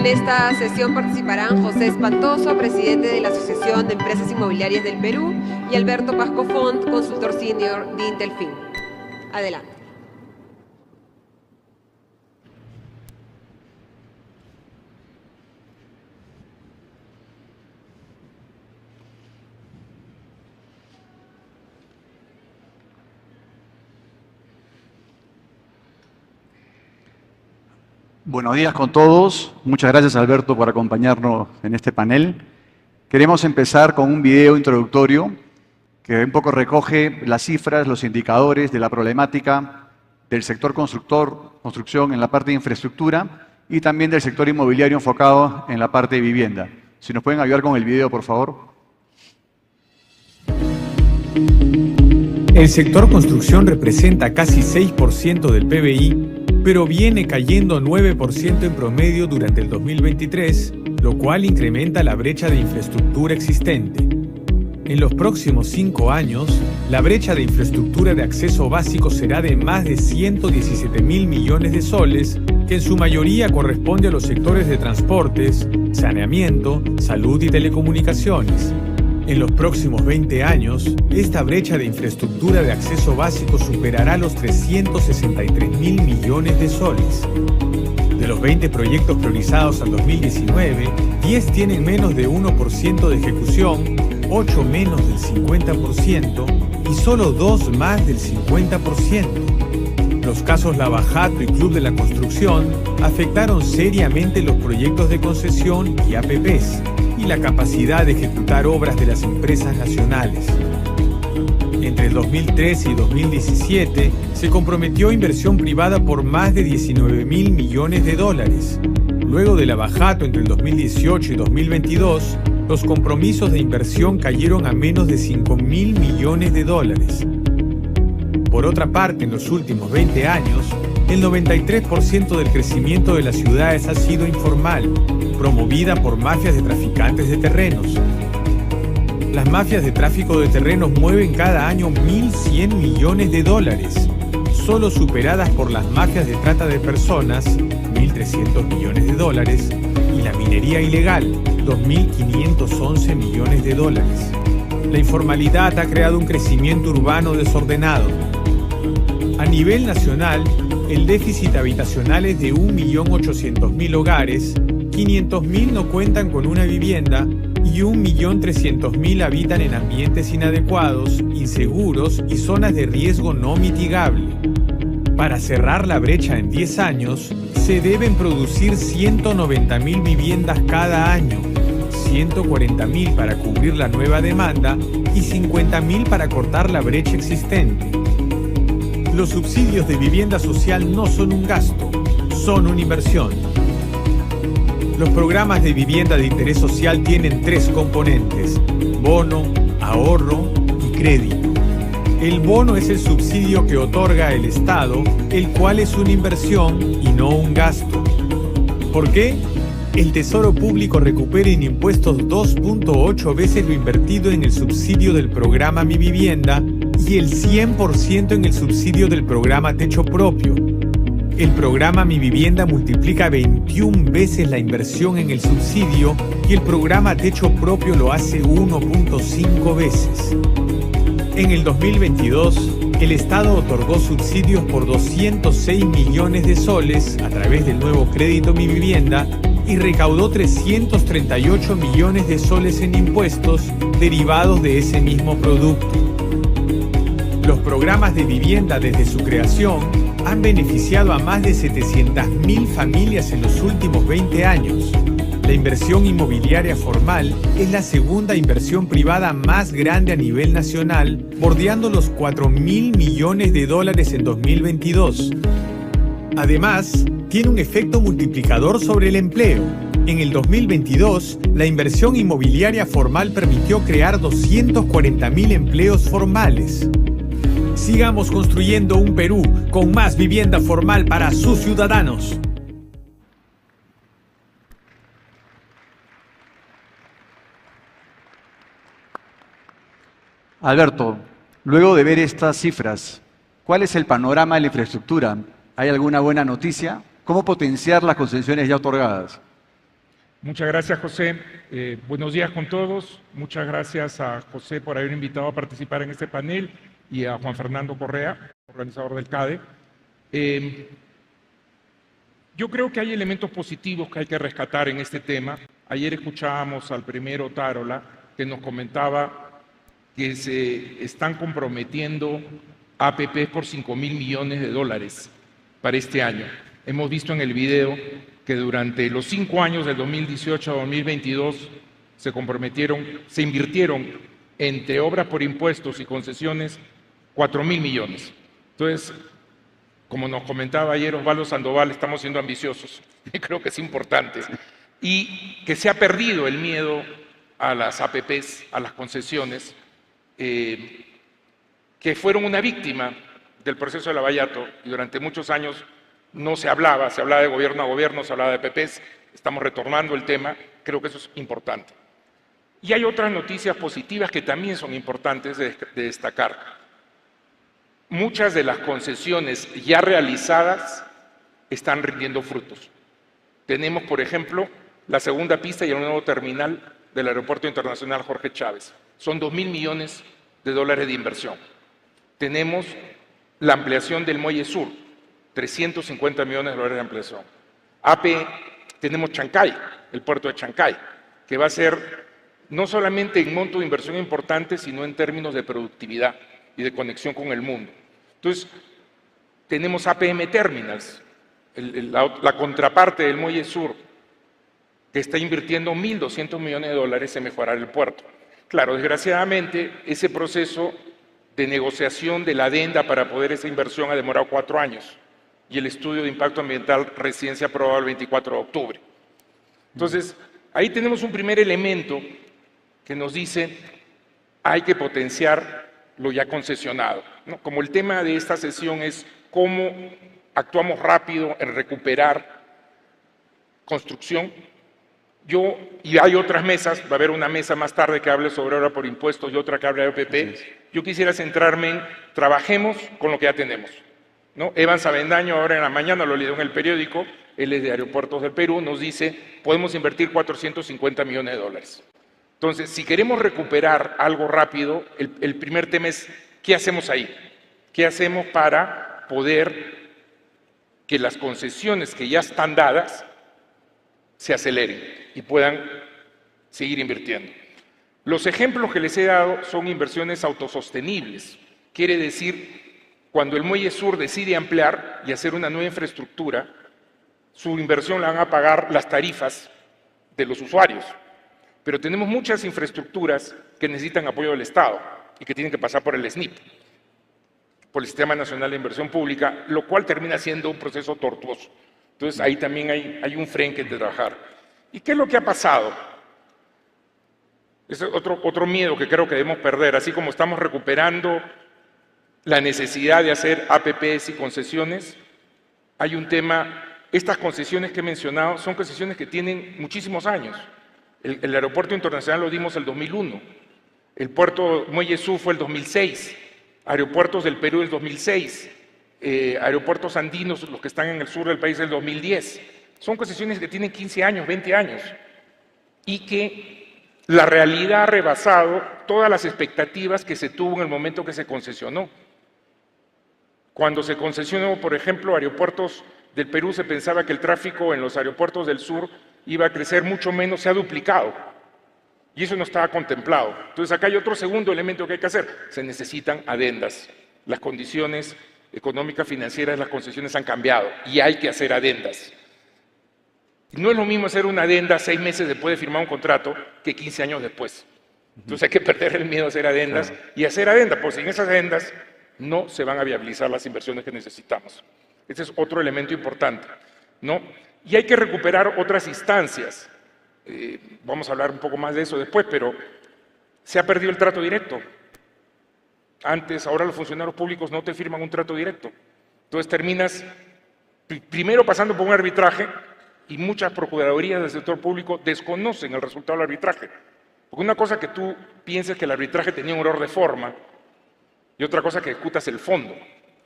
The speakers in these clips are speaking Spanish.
En esta sesión participarán José Espantoso, presidente de la Asociación de Empresas Inmobiliarias del Perú, y Alberto Pasco Font, consultor senior de Intelfin. Adelante. Buenos días con todos. Muchas gracias, Alberto, por acompañarnos en este panel. Queremos empezar con un video introductorio que un poco recoge las cifras, los indicadores de la problemática del sector construcción en la parte de infraestructura y también del sector inmobiliario enfocado en la parte de vivienda. Si nos pueden ayudar con el video, por favor. El sector construcción representa casi 6% del PBI, pero viene cayendo 9% en promedio durante el 2023, lo cual incrementa la brecha de infraestructura existente. En los próximos 5 años, la brecha de infraestructura de acceso básico será de más de 117.000 millones de soles, que en su mayoría corresponde a los sectores de transportes, saneamiento, salud y telecomunicaciones. En los próximos 20 años, esta brecha de infraestructura de acceso básico superará los 363.000 millones de soles. De los 20 proyectos priorizados al 2019, 10 tienen menos de 1% de ejecución, 8 menos del 50% y solo 2 más del 50%. Los casos Lavajato y Club de la Construcción afectaron seriamente los proyectos de concesión y APPs y la capacidad de ejecutar obras de las empresas nacionales. Entre el 2013 y 2017 se comprometió inversión privada por más de 19.000 millones de dólares. Luego de Lavajato entre el 2018 y 2022, los compromisos de inversión cayeron a menos de 5.000 millones de dólares. Por otra parte, en los últimos 20 años, el 93% del crecimiento de las ciudades ha sido informal, promovida por mafias de traficantes de terrenos. Las mafias de tráfico de terrenos mueven cada año 1.100 millones de dólares, solo superadas por las mafias de trata de personas, 1.300 millones de dólares, y la minería ilegal, 2.511 millones de dólares. La informalidad ha creado un crecimiento urbano desordenado. A nivel nacional, el déficit habitacional es de 1.800.000 hogares, 500.000 no cuentan con una vivienda y 1.300.000 habitan en ambientes inadecuados, inseguros y zonas de riesgo no mitigable. Para cerrar la brecha en 10 años, se deben producir 190.000 viviendas cada año, 140.000 para cubrir la nueva demanda y 50.000 para cortar la brecha existente. Los subsidios de vivienda social no son un gasto, son una inversión. Los programas de vivienda de interés social tienen 3 componentes: bono, ahorro y crédito. El bono es el subsidio que otorga el Estado, el cual es una inversión y no un gasto. ¿Por qué? El Tesoro Público recupera en impuestos 2.8 veces lo invertido en el subsidio del programa Mi Vivienda y el 100% en el subsidio del programa Techo Propio. El programa Mi Vivienda multiplica 21 veces la inversión en el subsidio y el programa Techo Propio lo hace 1.5 veces. En el 2022, el Estado otorgó subsidios por 206 millones de soles a través del nuevo crédito Mi Vivienda y recaudó 338 millones de soles en impuestos derivados de ese mismo producto. Los programas de vivienda desde su creación han beneficiado a más de 700.000 familias en los últimos 20 años. La inversión inmobiliaria formal es la segunda inversión privada más grande a nivel nacional, bordeando los 4.000 millones de dólares en 2022. Además, tiene un efecto multiplicador sobre el empleo. En el 2022, la inversión inmobiliaria formal permitió crear 240.000 empleos formales. Sigamos construyendo un Perú con más vivienda formal para sus ciudadanos. Alberto, luego de ver estas cifras, ¿cuál es el panorama de la infraestructura? ¿Hay alguna buena noticia? ¿Cómo potenciar las concesiones ya otorgadas? Muchas gracias, José. Buenos días con todos. Muchas gracias a José por haber invitado a participar en este panel y a Juan Fernando Correa, organizador del CADE. Yo creo que hay elementos positivos que hay que rescatar en este tema. Ayer escuchábamos al primero Tarola, que nos comentaba que se están comprometiendo APP por $5.000 millones para este año. Hemos visto en el video que durante los 5 años del 2018 a 2022 se invirtieron entre obras por impuestos y concesiones 4.000 millones. Entonces, como nos comentaba ayer Osvaldo Sandoval, estamos siendo ambiciosos y creo que es importante. Y que se ha perdido el miedo a las APPs, a las concesiones, que fueron una víctima del proceso de Lavallato y durante muchos años no se hablaba de gobierno a gobierno, se hablaba de APPs, estamos retornando el tema, creo que eso es importante. Y hay otras noticias positivas que también son importantes de destacar. Muchas de las concesiones ya realizadas están rindiendo frutos. Tenemos, por ejemplo, la segunda pista y el nuevo terminal del Aeropuerto Internacional Jorge Chávez. Son $2.000 millones de inversión. Tenemos la ampliación del Muelle Sur, 350 millones de dólares de ampliación. Tenemos Chancay, el puerto de Chancay, que va a ser no solamente en monto de inversión importante, sino en términos de productividad y de conexión con el mundo. Entonces, tenemos APM Terminals, la contraparte del Muelle Sur, que está invirtiendo $1.200 millones en mejorar el puerto. Claro, desgraciadamente, ese proceso de negociación de la adenda para poder esa inversión ha demorado 4 años y el estudio de impacto ambiental recién se aprobó el 24 de octubre. Entonces, ahí tenemos un primer elemento que nos dice hay que potenciar lo ya concesionado, ¿no? Como el tema de esta sesión es cómo actuamos rápido en recuperar construcción. Y hay otras mesas, va a haber una mesa más tarde que hable sobre obra por impuestos y otra que hable de OPP. Yo quisiera centrarme en trabajemos con lo que ya tenemos, ¿no? Evans Avendaño ahora en la mañana lo leyó en el periódico, él es de Aeropuertos del Perú, nos dice podemos invertir $450 millones. Entonces, si queremos recuperar algo rápido, el primer tema es ¿qué hacemos ahí? ¿Qué hacemos para poder que las concesiones que ya están dadas se aceleren y puedan seguir invirtiendo? Los ejemplos que les he dado son inversiones autosostenibles. Quiere decir, cuando el Muelle Sur decide ampliar y hacer una nueva infraestructura, su inversión la van a pagar las tarifas de los usuarios. Pero tenemos muchas infraestructuras que necesitan apoyo del Estado y que tienen que pasar por el SNIP, por el Sistema Nacional de Inversión Pública, lo cual termina siendo un proceso tortuoso. Entonces, ahí también hay un frente de trabajar. ¿Y qué es lo que ha pasado? Ese es otro miedo que creo que debemos perder. Así como estamos recuperando la necesidad de hacer APPs y concesiones, hay un tema, estas concesiones que he mencionado son concesiones que tienen muchísimos años. El aeropuerto internacional lo dimos el 2001, el puerto Muelle Sur fue el 2006, aeropuertos del Perú el 2006, aeropuertos andinos, los que están en el sur del país, el 2010. Son concesiones que tienen 15 años, 20 años, y que la realidad ha rebasado todas las expectativas que se tuvo en el momento que se concesionó. Cuando se concesionó, por ejemplo, aeropuertos del Perú, se pensaba que el tráfico en los aeropuertos del sur iba a crecer mucho menos, se ha duplicado. Y eso no estaba contemplado. Entonces acá hay otro segundo elemento que hay que hacer. Se necesitan adendas. Las condiciones económicas, financieras de las concesiones han cambiado y hay que hacer adendas. No es lo mismo hacer una adenda 6 meses después de firmar un contrato que 15 años después. Entonces hay que perder el miedo a hacer adendas y hacer adendas, porque sin esas adendas no se van a viabilizar las inversiones que necesitamos. Ese es otro elemento importante, ¿no? Y hay que recuperar otras instancias. Vamos a hablar un poco más de eso después, pero se ha perdido el trato directo. Antes, ahora los funcionarios públicos no te firman un trato directo. Entonces terminas primero pasando por un arbitraje y muchas procuradurías del sector público desconocen el resultado del arbitraje. Porque una cosa que tú pienses que el arbitraje tenía un error de forma y otra cosa que ejecutas el fondo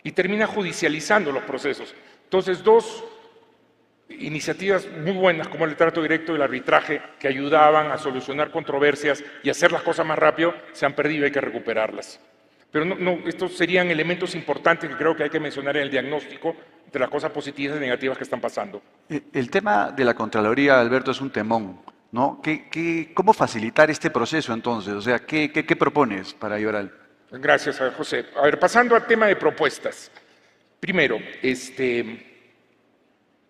y terminas judicializando los procesos. Entonces, 2 iniciativas muy buenas como el trato directo y el arbitraje que ayudaban a solucionar controversias y hacer las cosas más rápido, se han perdido y hay que recuperarlas. Pero estos serían elementos importantes que creo que hay que mencionar en el diagnóstico de las cosas positivas y negativas que están pasando. El tema de la Contraloría, Alberto, es un temón, ¿no? ¿Cómo facilitar este proceso entonces? O sea, ¿qué propones para ayudar? Gracias, José. A ver, pasando al tema de propuestas. Primero,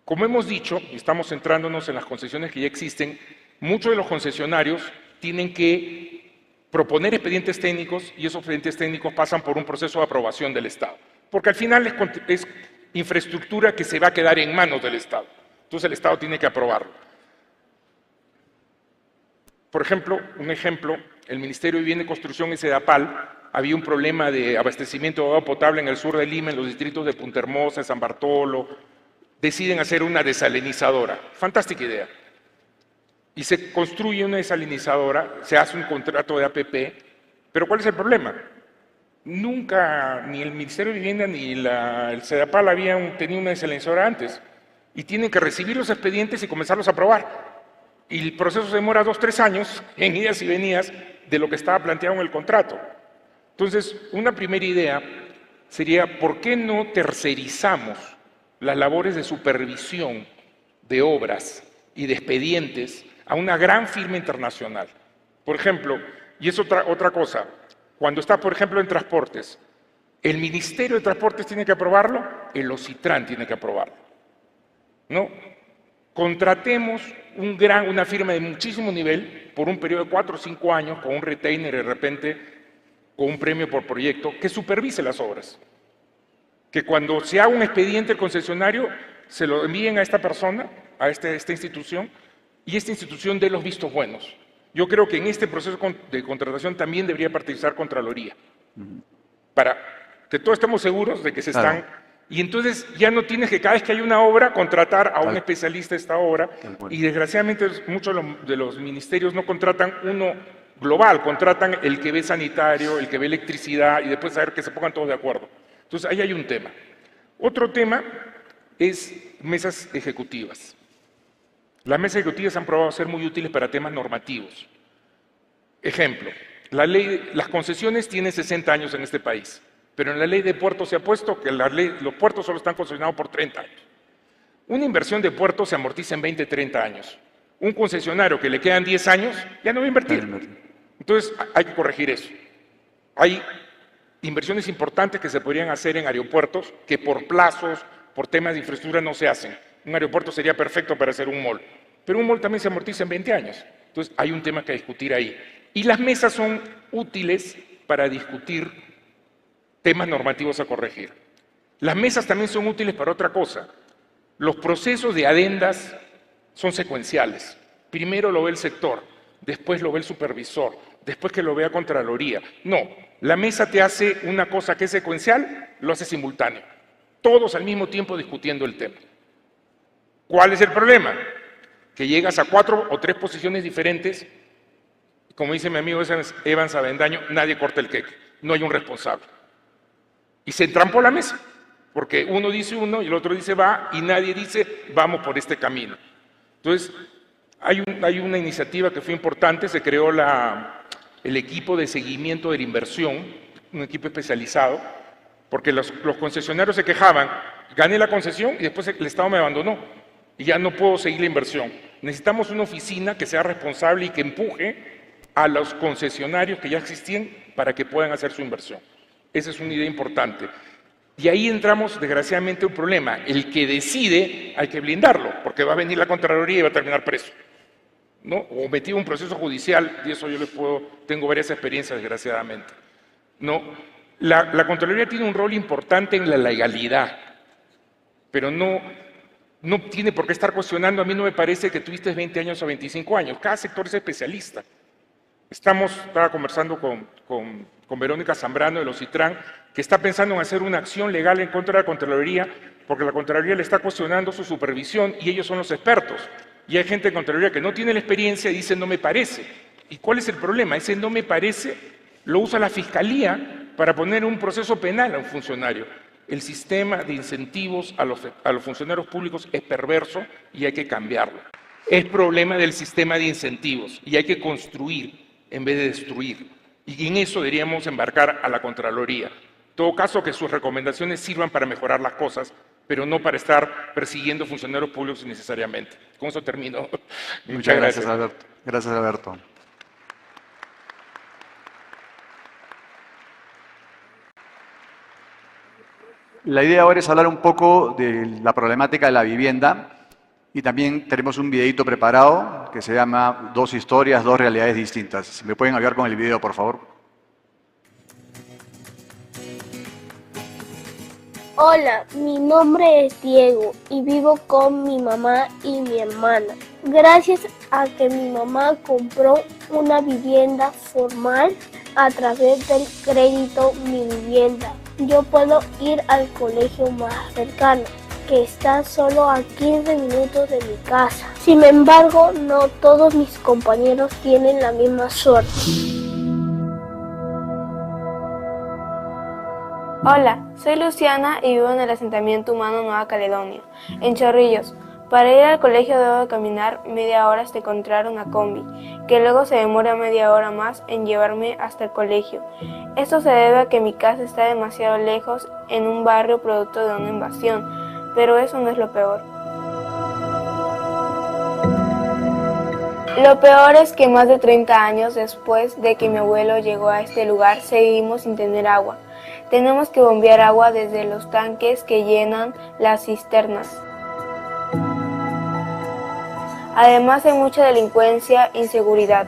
como hemos dicho, y estamos centrándonos en las concesiones que ya existen, muchos de los concesionarios tienen que proponer expedientes técnicos y esos expedientes técnicos pasan por un proceso de aprobación del Estado. Porque al final es infraestructura que se va a quedar en manos del Estado. Entonces el Estado tiene que aprobarlo. Por ejemplo, el Ministerio de Vivienda y Construcción y SEDAPAL, había un problema de abastecimiento de agua potable en el sur de Lima, en los distritos de Punta Hermosa, San Bartolo. Deciden hacer una desalinizadora. Fantástica idea. Y se construye una desalinizadora, se hace un contrato de APP, pero ¿cuál es el problema? Nunca ni el Ministerio de Vivienda ni el SEDAPAL habían tenido una desalinizadora antes. Y tienen que recibir los expedientes y comenzarlos a aprobar. Y el proceso se demora 2 o 3 años en idas y venidas de lo que estaba planteado en el contrato. Entonces, una primera idea sería, ¿por qué no tercerizamos las labores de supervisión de obras y de expedientes a una gran firma internacional? Por ejemplo, y es otra cosa, cuando está, por ejemplo, en transportes, ¿el Ministerio de Transportes tiene que aprobarlo? El OCITRAN tiene que aprobarlo. ¿No? Contratemos una firma de muchísimo nivel por un periodo de 4 o 5 años con un retainer de repente, con un premio por proyecto, que supervise las obras. Que cuando se haga un expediente el concesionario, se lo envíen a esta persona, a esta institución, y esta institución dé los vistos buenos. Yo creo que en este proceso de contratación también debería participar Contraloría, para que todos estemos seguros de que se están... Y entonces ya no tienes que cada vez que hay una obra contratar a un especialista de esta obra, y desgraciadamente muchos de los ministerios no contratan uno global, contratan el que ve sanitario, el que ve electricidad, y después saber que se pongan todos de acuerdo. Entonces ahí hay un tema. Otro tema es mesas ejecutivas. Las mesas ejecutivas han probado ser muy útiles para temas normativos. Ejemplo, las concesiones tienen 60 años en este país, pero en la ley de puertos se ha puesto que los puertos solo están concesionados por 30 años. Una inversión de puertos se amortiza en 20, 30 años. Un concesionario que le quedan 10 años ya no va a invertir. Entonces hay que corregir eso. Hay inversiones importantes que se podrían hacer en aeropuertos que por plazos, por temas de infraestructura no se hacen. Un aeropuerto sería perfecto para hacer un mall, pero un mall también se amortiza en 20 años. Entonces hay un tema que discutir ahí. Y las mesas son útiles para discutir temas normativos a corregir. Las mesas también son útiles para otra cosa. Los procesos de adendas son secuenciales. Primero lo ve el sector, después lo ve el supervisor, después que lo vea Contraloría. No, la mesa te hace una cosa que es secuencial, lo hace simultáneo. Todos al mismo tiempo discutiendo el tema. ¿Cuál es el problema? Que llegas a 4 o 3 posiciones diferentes, como dice mi amigo Evans Avendaño, nadie corta el queque, no hay un responsable. Y se entrampó la mesa, porque uno dice uno y el otro dice va, y nadie dice vamos por este camino. Entonces, hay una iniciativa que fue importante, se creó el equipo de seguimiento de la inversión, un equipo especializado, porque los concesionarios se quejaban, gané la concesión y después el Estado me abandonó, y ya no puedo seguir la inversión. Necesitamos una oficina que sea responsable y que empuje a los concesionarios que ya existían para que puedan hacer su inversión. Esa es una idea importante. Y ahí entramos, desgraciadamente, a un problema. El que decide hay que blindarlo, porque va a venir la Contraloría y va a terminar preso, ¿no? O metido en un proceso judicial, y eso yo tengo varias experiencias, desgraciadamente, ¿no? La Contraloría tiene un rol importante en la legalidad, pero no tiene por qué estar cuestionando. A mí no me parece que tuviste 20 años o 25 años. Cada sector es especialista. Estaba conversando con Verónica Zambrano de los OCITRAN, que está pensando en hacer una acción legal en contra de la Contraloría, porque la Contraloría le está cuestionando su supervisión y ellos son los expertos. Y hay gente de Contraloría que no tiene la experiencia y dice no me parece. ¿Y cuál es el problema? Ese no me parece lo usa la Fiscalía para poner un proceso penal a un funcionario. El sistema de incentivos a los funcionarios públicos es perverso y hay que cambiarlo. Es problema del sistema de incentivos y hay que construir en vez de destruir. Y en eso deberíamos embarcar a la Contraloría. En todo caso, que sus recomendaciones sirvan para mejorar las cosas, pero no para estar persiguiendo funcionarios públicos innecesariamente. Con eso termino. Muchas gracias, Alberto. Gracias, Alberto. La idea ahora es hablar un poco de la problemática de la vivienda y también tenemos un videito preparado que se llama Dos historias, dos realidades distintas. Si me pueden ayudar con el video, por favor. Hola, mi nombre es Diego y vivo con mi mamá y mi hermana. Gracias a que mi mamá compró una vivienda formal a través del crédito Mi Vivienda, yo puedo ir al colegio más cercano, que está solo a 15 minutos de mi casa. Sin embargo, no todos mis compañeros tienen la misma suerte. Hola, soy Luciana y vivo en el asentamiento humano Nueva Caledonia, en Chorrillos. Para ir al colegio debo caminar media hora hasta encontrar una combi, que luego se demora media hora más en llevarme hasta el colegio. Esto se debe a que mi casa está demasiado lejos en un barrio producto de una invasión, pero eso no es lo peor. Lo peor es que más de 30 años después de que mi abuelo llegó a este lugar, seguimos sin tener agua. Tenemos que bombear agua desde los tanques que llenan las cisternas. Además hay mucha delincuencia e inseguridad.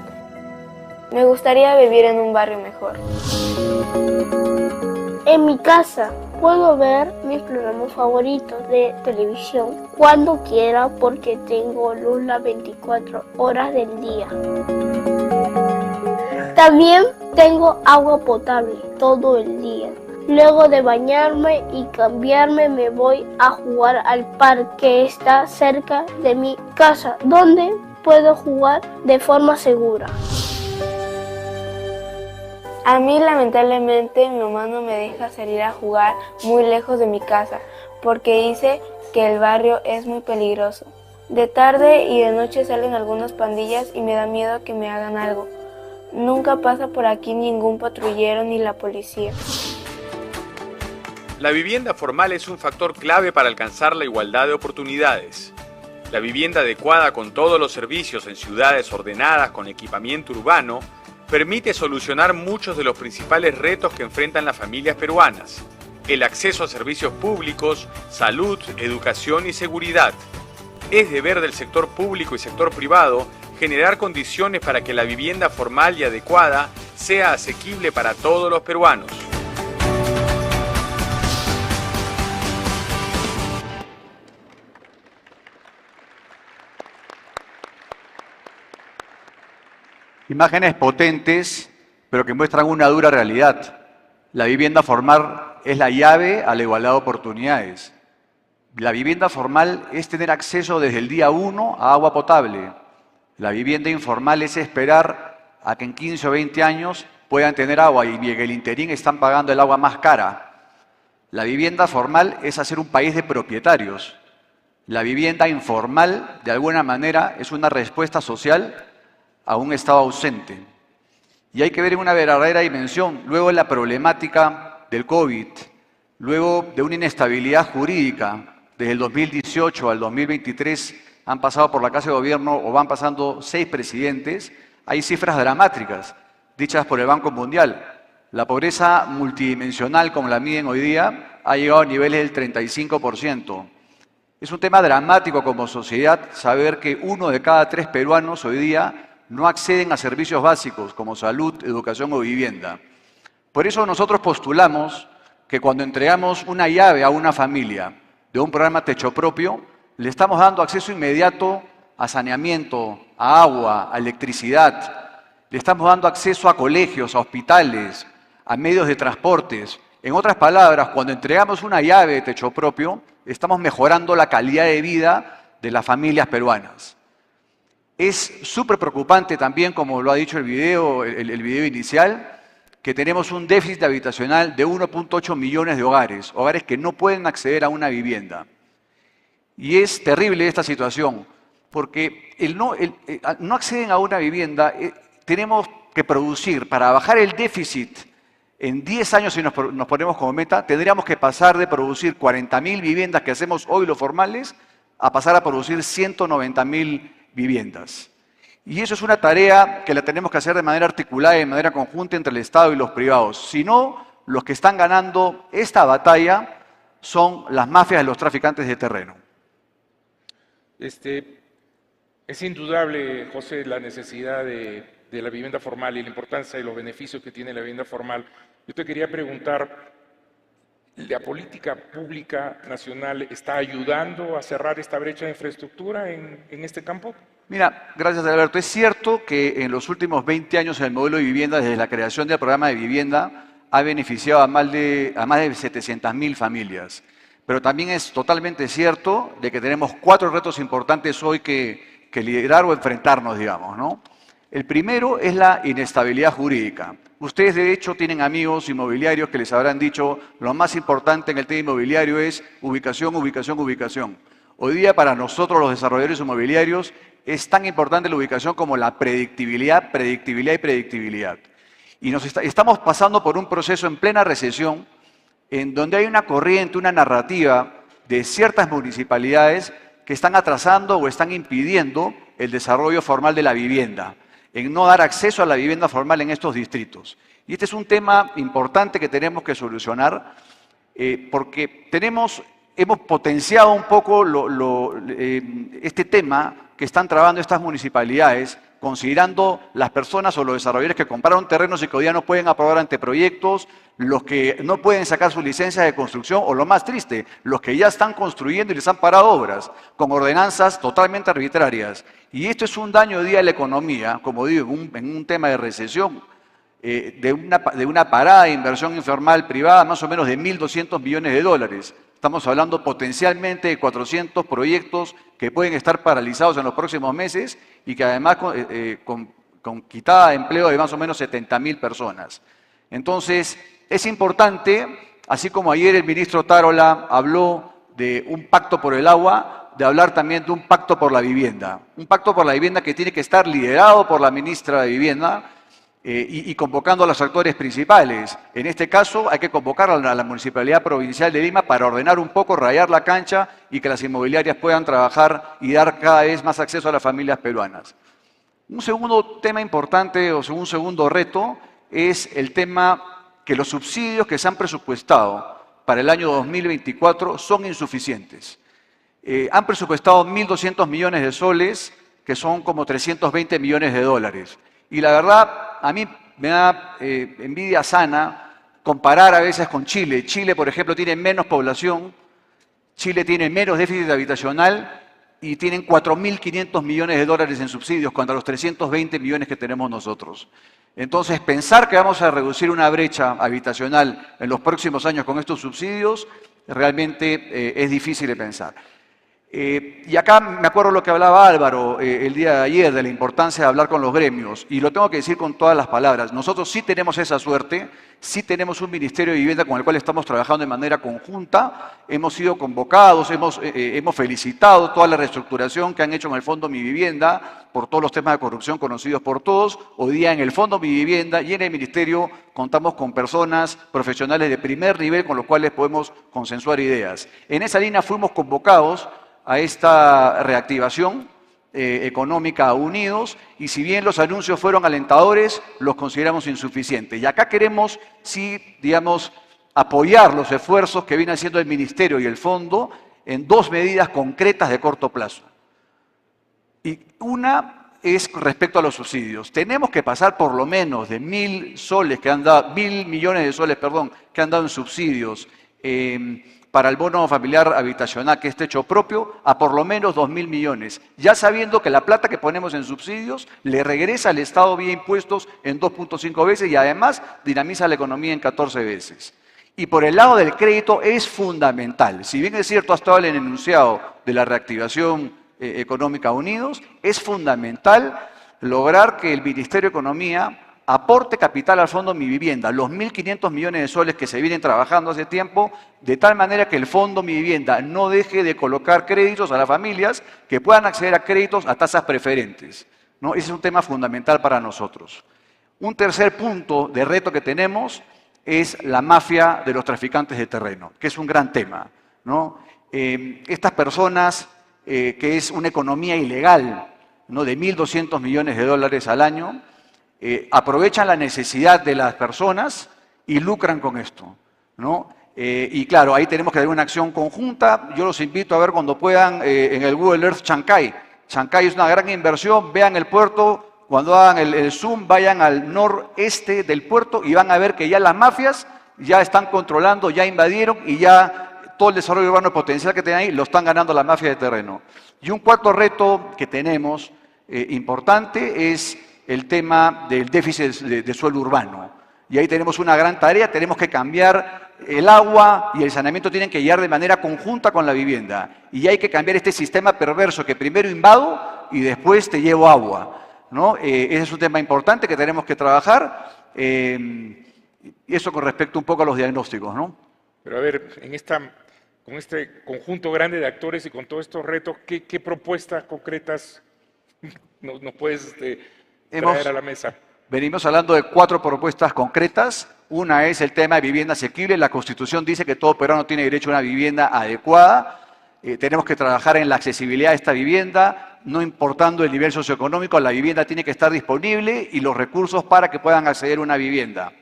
Me gustaría vivir en un barrio mejor. En mi casa puedo ver mis programas favoritos de televisión cuando quiera porque tengo luz las 24 horas del día. También tengo agua potable todo el día. Luego de bañarme y cambiarme me voy a jugar al parque que está cerca de mi casa, donde puedo jugar de forma segura. A mí lamentablemente mi mamá no me deja salir a jugar muy lejos de mi casa porque dice que el barrio es muy peligroso. De tarde y de noche salen algunas pandillas y me da miedo que me hagan algo. Nunca pasa por aquí ningún patrullero ni la policía. La vivienda formal es un factor clave para alcanzar la igualdad de oportunidades. La vivienda adecuada con todos los servicios en ciudades ordenadas con equipamiento urbano permite solucionar muchos de los principales retos que enfrentan las familias peruanas: el acceso a servicios públicos, salud, educación y seguridad. Es deber del sector público y sector privado generar condiciones para que la vivienda formal y adecuada sea asequible para todos los peruanos. Imágenes potentes, pero que muestran una dura realidad. La vivienda formal es la llave a la igualdad de oportunidades. La vivienda formal es tener acceso desde el día 1 a agua potable. La vivienda informal es esperar a que en 15 o 20 años puedan tener agua y en el interín están pagando el agua más cara. La vivienda formal es hacer un país de propietarios. La vivienda informal, de alguna manera, es una respuesta social a un Estado ausente. Y hay que ver en una verdadera dimensión, luego de la problemática del COVID, luego de una inestabilidad jurídica, desde el 2018 al 2023 han pasado por la Casa de Gobierno o van pasando 6 presidentes, hay cifras dramáticas dichas por el Banco Mundial. La pobreza multidimensional, como la miden hoy día, ha llegado a niveles del 35%. Es un tema dramático como sociedad saber que 1 de cada 3 peruanos hoy día no acceden a servicios básicos como salud, educación o vivienda. Por eso nosotros postulamos que cuando entregamos una llave a una familia de un programa Techo Propio, le estamos dando acceso inmediato a saneamiento, a agua, a electricidad, le estamos dando acceso a colegios, a hospitales, a medios de transportes. En otras palabras, cuando entregamos una llave de Techo Propio, estamos mejorando la calidad de vida de las familias peruanas. Es súper preocupante también, como lo ha dicho el video inicial, que tenemos un déficit habitacional de 1.8 millones de hogares, hogares que no pueden acceder a una vivienda. Y es terrible esta situación, porque no acceden a una vivienda, tenemos que producir, para bajar el déficit en 10 años, si nos ponemos como meta, tendríamos que pasar de producir 40.000 viviendas que hacemos hoy los formales, a pasar a producir 190.000 viviendas. Y eso es una tarea que la tenemos que hacer de manera articulada y de manera conjunta entre el Estado y los privados. Si no, los que están ganando esta batalla son las mafias de los traficantes de terreno. Es indudable, José, la necesidad de la vivienda formal y la importancia de los beneficios que tiene la vivienda formal. Yo te quería preguntar, ¿la política pública nacional está ayudando a cerrar esta brecha de infraestructura en este campo? Mira, gracias Alberto. Es cierto que en los últimos 20 años el modelo de vivienda, desde la creación del programa de vivienda, ha beneficiado a más de 700.000 familias. Pero también es totalmente cierto de que tenemos 4 retos importantes hoy que liderar o enfrentarnos, digamos, ¿no? El primero es la inestabilidad jurídica. Ustedes, de hecho, tienen amigos inmobiliarios que les habrán dicho lo más importante en el tema inmobiliario es ubicación, ubicación, ubicación. Hoy día, para nosotros, los desarrolladores inmobiliarios, es tan importante la ubicación como la predictibilidad, predictibilidad y predictibilidad. Y estamos pasando por un proceso en plena recesión, en donde hay una corriente, una narrativa de ciertas municipalidades que están atrasando o están impidiendo el desarrollo formal de la vivienda, en no dar acceso a la vivienda formal en estos distritos. Y este es un tema importante que tenemos que solucionar, porque hemos potenciado un poco este tema que están trabando estas municipalidades, considerando las personas o los desarrolladores que compraron terrenos y que hoy día no pueden aprobar anteproyectos, los que no pueden sacar sus licencias de construcción, o lo más triste, los que ya están construyendo y les han parado obras, con ordenanzas totalmente arbitrarias. Y esto es un daño hoy día a la economía, como digo, en un tema de recesión, de una parada de inversión informal privada más o menos de 1.200 millones de dólares. Estamos hablando potencialmente de 400 proyectos que pueden estar paralizados en los próximos meses y que además con quitada de empleo de más o menos 70.000 personas. Entonces, es importante, así como ayer el ministro Tarola habló de un pacto por el agua, de hablar también de un pacto por la vivienda. Un pacto por la vivienda que tiene que estar liderado por la ministra de Vivienda, y convocando a los actores principales. En este caso hay que convocar a la Municipalidad Provincial de Lima para ordenar un poco, rayar la cancha y que las inmobiliarias puedan trabajar y dar cada vez más acceso a las familias peruanas. Un segundo tema importante o un segundo reto es el tema que los subsidios que se han presupuestado para el año 2024 son insuficientes. Han presupuestado 1.200 millones de soles, que son como 320 millones de dólares. Y la verdad, a mí me da envidia sana comparar a veces con Chile. Chile, por ejemplo, tiene menos población, Chile tiene menos déficit habitacional y tienen 4.500 millones de dólares en subsidios contra los 320 millones que tenemos nosotros. Entonces, pensar que vamos a reducir una brecha habitacional en los próximos años con estos subsidios realmente es difícil de pensar. Y acá me acuerdo lo que hablaba Álvaro el día de ayer, de la importancia de hablar con los gremios, y lo tengo que decir con todas las palabras. Nosotros sí tenemos esa suerte, sí tenemos un Ministerio de Vivienda con el cual estamos trabajando de manera conjunta, hemos sido convocados, hemos felicitado toda la reestructuración que han hecho en el Fondo Mi Vivienda, por todos los temas de corrupción conocidos por todos. Hoy día en el Fondo Mi Vivienda y en el Ministerio contamos con personas profesionales de primer nivel con los cuales podemos consensuar ideas. En esa línea fuimos convocados a esta reactivación económica unidos, y si bien los anuncios fueron alentadores, los consideramos insuficientes. Y acá queremos, sí, digamos, apoyar los esfuerzos que viene haciendo el Ministerio y el Fondo en 2 medidas concretas de corto plazo. Y una es respecto a los subsidios. Tenemos que pasar por lo menos de 1.000 millones de soles, perdón, que han dado en subsidios para el bono familiar habitacional, que es techo propio, a por lo menos 2.000 millones, ya sabiendo que la plata que ponemos en subsidios le regresa al Estado vía impuestos en 2.5 veces y además dinamiza la economía en 14 veces. Y por el lado del crédito es fundamental. Si bien es cierto, ha estado el enunciado de la reactivación económica unidos, es fundamental lograr que el Ministerio de Economía aporte capital al Fondo Mi Vivienda, los 1.500 millones de soles que se vienen trabajando hace tiempo, de tal manera que el Fondo Mi Vivienda no deje de colocar créditos a las familias que puedan acceder a créditos a tasas preferentes, ¿no? Ese es un tema fundamental para nosotros. Un tercer punto de reto que tenemos es la mafia de los traficantes de terreno, que es un gran tema, ¿no? Estas personas, que es una economía ilegal, ¿no?, de 1.200 millones de dólares al año, aprovechan la necesidad de las personas y lucran con esto, ¿no? Y claro, ahí tenemos que hacer una acción conjunta. Yo los invito a ver cuando puedan en el Google Earth Chancay. Chancay es una gran inversión, vean el puerto, cuando hagan el zoom, vayan al noreste del puerto y van a ver que ya las mafias ya están controlando, ya invadieron y ya todo el desarrollo urbano potencial que tienen ahí lo están ganando la mafia de terreno. Y un cuarto reto que tenemos importante es el tema del déficit de suelo urbano. Y ahí tenemos una gran tarea, tenemos que cambiar el agua y el saneamiento tienen que llegar de manera conjunta con la vivienda. Y hay que cambiar este sistema perverso que primero invado y después te llevo agua, ¿no? Ese es un tema importante que tenemos que trabajar. Y eso con respecto un poco a los diagnósticos, ¿no? Pero a ver, con este conjunto grande de actores y con todos estos retos, ¿qué propuestas concretas nos puedes traer a la mesa? Venimos hablando de 4 propuestas concretas. Una es el tema de vivienda asequible. La Constitución dice que todo peruano tiene derecho a una vivienda adecuada. Tenemos que trabajar en la accesibilidad de esta vivienda, no importando el nivel socioeconómico, la vivienda tiene que estar disponible y los recursos para que puedan acceder a una vivienda.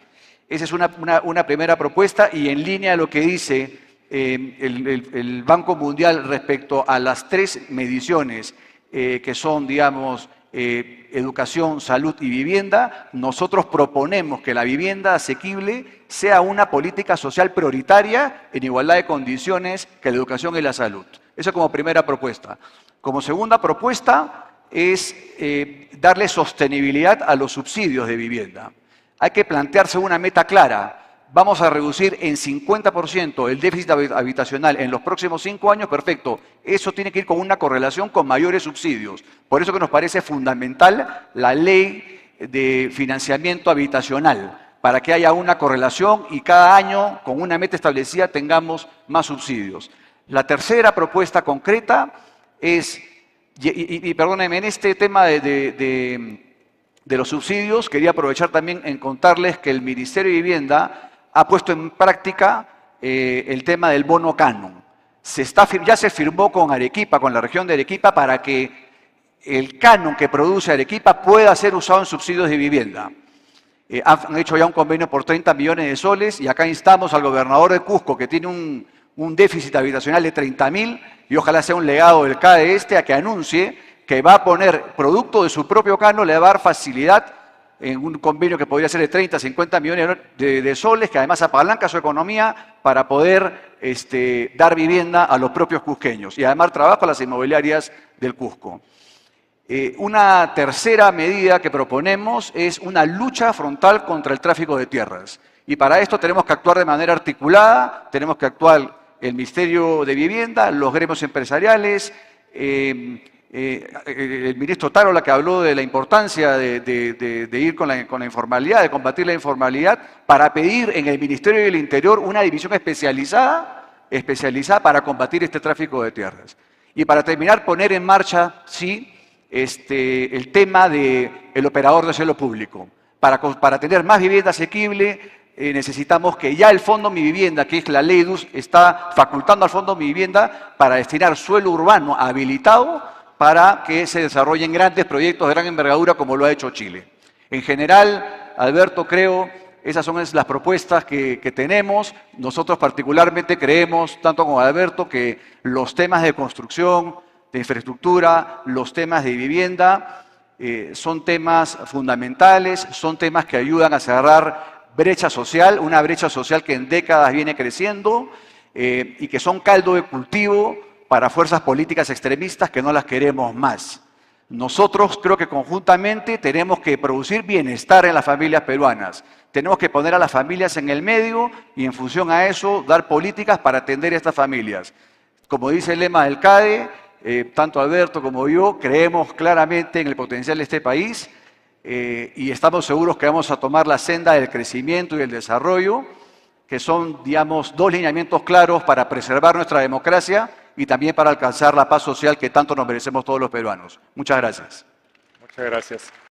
Esa es una primera propuesta y en línea a lo que dice el Banco Mundial respecto a las 3 mediciones que son, digamos, educación, salud y vivienda, nosotros proponemos que la vivienda asequible sea una política social prioritaria en igualdad de condiciones que la educación y la salud. Eso como primera propuesta. Como segunda propuesta es darle sostenibilidad a los subsidios de vivienda. Hay que plantearse una meta clara. Vamos a reducir en 50% el déficit habitacional en los próximos 5 años, perfecto. Eso tiene que ir con una correlación con mayores subsidios. Por eso que nos parece fundamental la ley de financiamiento habitacional, para que haya una correlación y cada año, con una meta establecida, tengamos más subsidios. La tercera propuesta concreta es, y perdónenme, en este tema de los subsidios, quería aprovechar también en contarles que el Ministerio de Vivienda ha puesto en práctica el tema del bono canon. Ya se firmó con Arequipa, con la región de Arequipa, para que el canon que produce Arequipa pueda ser usado en subsidios de vivienda. Han hecho ya un convenio por 30 millones de soles y acá instamos al gobernador de Cusco, que tiene un déficit habitacional de 30.000, y ojalá sea un legado del CADE a que anuncie que va a poner producto de su propio canon, le va a dar facilidad en un convenio que podría ser de 30, 50 millones de soles, que además apalanca su economía para poder dar vivienda a los propios cusqueños y además trabajo a las inmobiliarias del Cusco. Una tercera medida que proponemos es una lucha frontal contra el tráfico de tierras. Y para esto tenemos que actuar de manera articulada, tenemos que actuar el Ministerio de Vivienda, los gremios empresariales, el ministro Tarola, que habló de la importancia de ir con la informalidad, de combatir la informalidad, para pedir en el Ministerio del Interior una división especializada para combatir este tráfico de tierras. Y para terminar, poner en marcha, sí, el tema del operador de suelo público. Para tener más vivienda asequible, necesitamos que ya el Fondo Mi Vivienda, que es la ley DUS, está facultando al Fondo Mi Vivienda para destinar suelo urbano habilitado para que se desarrollen grandes proyectos de gran envergadura como lo ha hecho Chile. En general, Alberto, creo, esas son las propuestas que tenemos. Nosotros particularmente creemos, tanto como Alberto, que los temas de construcción, de infraestructura, los temas de vivienda, son temas fundamentales, son temas que ayudan a cerrar brecha social, una brecha social que en décadas viene creciendo y que son caldo de cultivo para fuerzas políticas extremistas que no las queremos más. Nosotros creo que conjuntamente tenemos que producir bienestar en las familias peruanas. Tenemos que poner a las familias en el medio y en función a eso dar políticas para atender a estas familias. Como dice el lema del CADE, tanto Alberto como yo creemos claramente en el potencial de este país. y estamos seguros que vamos a tomar la senda del crecimiento y el desarrollo, que son, digamos, dos lineamientos claros para preservar nuestra democracia y también para alcanzar la paz social que tanto nos merecemos todos los peruanos. Muchas gracias. Muchas gracias.